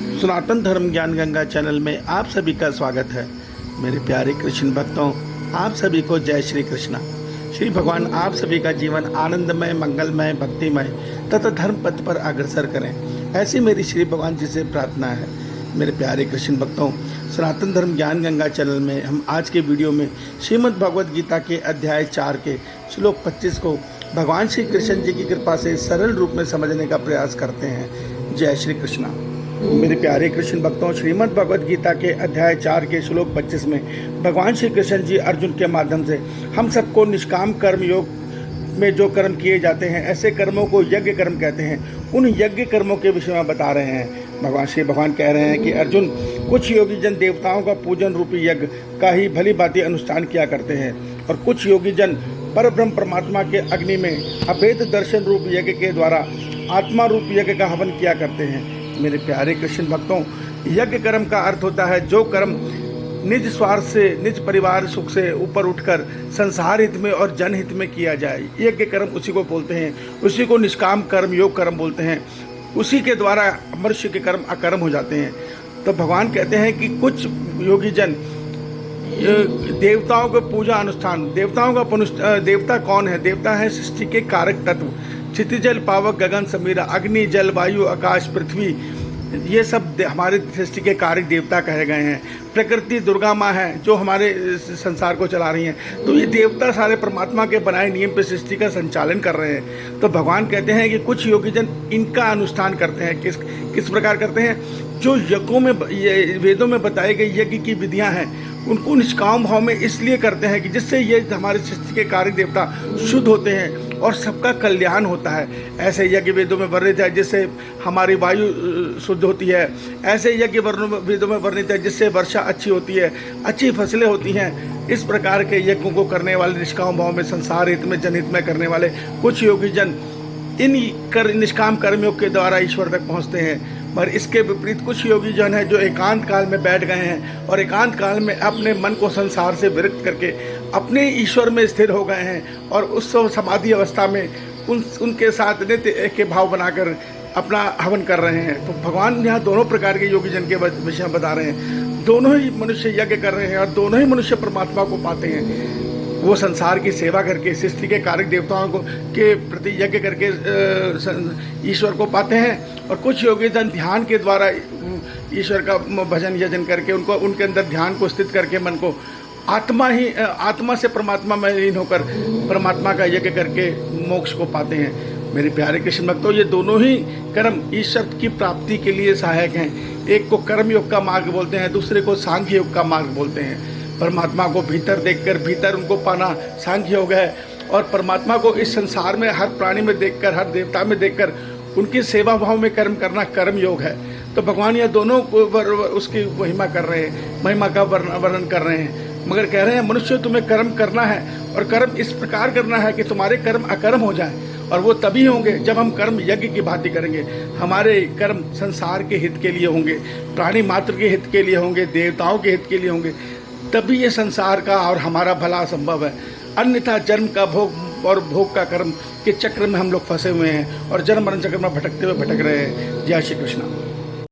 सनातन धर्म ज्ञान गंगा चैनल में आप सभी का स्वागत है। मेरे प्यारे कृष्ण भक्तों, आप सभी को जय श्री कृष्णा। श्री भगवान आप सभी का जीवन आनंदमय, मंगलमय, भक्तिमय तथा धर्म पथ पर अग्रसर करें, ऐसी मेरी श्री भगवान जी से प्रार्थना है। मेरे प्यारे कृष्ण भक्तों, सनातन धर्म ज्ञान गंगा चैनल में हम आज के वीडियो में श्रीमद् भगवद गीता के अध्याय 4 के श्लोक 25 को भगवान श्री कृष्ण जी की कृपा से सरल रूप में समझने का प्रयास करते हैं। जय श्री कृष्णा। मेरे प्यारे कृष्ण भक्तों, श्रीमद् भगवद गीता के अध्याय 4 के श्लोक 25 में भगवान श्री कृष्ण जी अर्जुन के माध्यम से हम सबको निष्काम कर्म योग में जो कर्म किए जाते हैं, ऐसे कर्मों को यज्ञ कर्म कहते हैं। उन यज्ञ कर्मों के विषय में बता रहे हैं। भगवान कह रहे हैं कि अर्जुन, कुछ योगी जन देवताओं का पूजन रूपी यज्ञ का ही भली भांति अनुष्ठान किया करते हैं और कुछ योगी जन परब्रह्म परमात्मा के अग्नि में अभेद दर्शन रूप यज्ञ के द्वारा आत्मा रूप यज्ञ का हवन किया करते हैं। मेरे प्यारे कृष्ण भक्तों, यज्ञ कर्म का अर्थ होता है जो कर्म निज स्वार्थ से, निज परिवार सुख से ऊपर उठकर संसार हित में और जनहित में किया जाए। यज्ञ कर्म उसी को बोलते हैं, उसी को निष्काम कर्म योग कर्म बोलते हैं। उसी के द्वारा मनुष्य के कर्म अकर्म हो जाते हैं। तो भगवान कहते हैं कि कुछ योगी जन देवताओं का पूजा अनुष्ठान, देवता कौन है? देवता है सृष्टि के कारक तत्व, क्षितिजल पावक गगन समीरा, अग्नि जल वायु आकाश पृथ्वी, ये सब हमारे सृष्टि के कारक देवता कहे गए हैं। प्रकृति दुर्गा माँ है जो हमारे संसार को चला रही हैं। तो ये देवता सारे परमात्मा के बनाए नियम पर सृष्टि का संचालन कर रहे हैं। तो भगवान कहते हैं कि कुछ योगी जन इनका अनुष्ठान करते हैं। किस प्रकार करते हैं? जो यज्ञों में, वेदों में बताए गए यज्ञ की विधियां हैं, उनको निष्काम भाव में इसलिए करते हैं कि जिससे ये हमारे सृष्टि के कारक देवता शुद्ध होते हैं और सबका कल्याण होता है। ऐसे यज्ञ वेदों में वर्णित है जिससे हमारी वायु शुद्ध होती है। ऐसे यज्ञ वेदों में वर्णित है जिससे वर्षा अच्छी होती है, अच्छी फसलें होती हैं। इस प्रकार के यज्ञों को करने वाले, निष्काम भाव में संसार हित में जनहित में करने वाले कुछ योगी जन इन निष्काम कर्मयोग के द्वारा ईश्वर तक पहुँचते हैं। पर इसके विपरीत कुछ योगी जन हैं जो एकांत काल में बैठ गए हैं और एकांत काल में अपने मन को संसार से विरक्त करके अपने ईश्वर में स्थिर हो गए हैं और उस समाधि अवस्था में उनके साथ नित्य एक के भाव बनाकर अपना हवन कर रहे हैं। तो भगवान यहाँ दोनों प्रकार के योगी जन के विषय बता रहे हैं। दोनों ही मनुष्य यज्ञ कर रहे हैं और दोनों ही मनुष्य परमात्मा को पाते हैं। वो संसार की सेवा करके सृष्टि के कारक देवताओं को के प्रति यज्ञ करके ईश्वर को पाते हैं और कुछ योगी जन ध्यान के द्वारा ईश्वर का भजन यजन करके उनके अंदर ध्यान को स्थित करके मन को आत्मा से परमात्मा में लीन होकर परमात्मा का यज्ञ करके मोक्ष को पाते हैं। मेरे प्यारे कृष्ण भक्तों, ये दोनों ही कर्म ईश्वर की प्राप्ति के लिए सहायक हैं। एक को कर्म योग का मार्ग बोलते हैं, दूसरे को सांख्य योग का मार्ग बोलते हैं। परमात्मा को भीतर देखकर भीतर उनको पाना सांख्य योग है और परमात्मा को इस संसार में हर प्राणी में देखकर, हर देवता में देखकर उनकी सेवा भाव में कर्म करना कर्म योग है। तो भगवान यह दोनों उसकी महिमा कर रहे हैं, महिमा का वर्णन कर रहे हैं। मगर कह रहे हैं मनुष्य, तुम्हें कर्म करना है और कर्म इस प्रकार करना है कि तुम्हारे कर्म अकर्म हो जाए। और वो तभी होंगे जब हम कर्म यज्ञ की भांति करेंगे। हमारे कर्म संसार के हित के लिए होंगे, प्राणी मात्र के हित के लिए होंगे, देवताओं के हित के लिए होंगे, तभी ये संसार का और हमारा भला संभव है। अन्यथा जन्म का भोग और भोग का कर्म के चक्र में हम लोग फंसे हुए हैं और जन्म मरण चक्र में भटकते हुए भटक रहे हैं। जय श्री कृष्ण।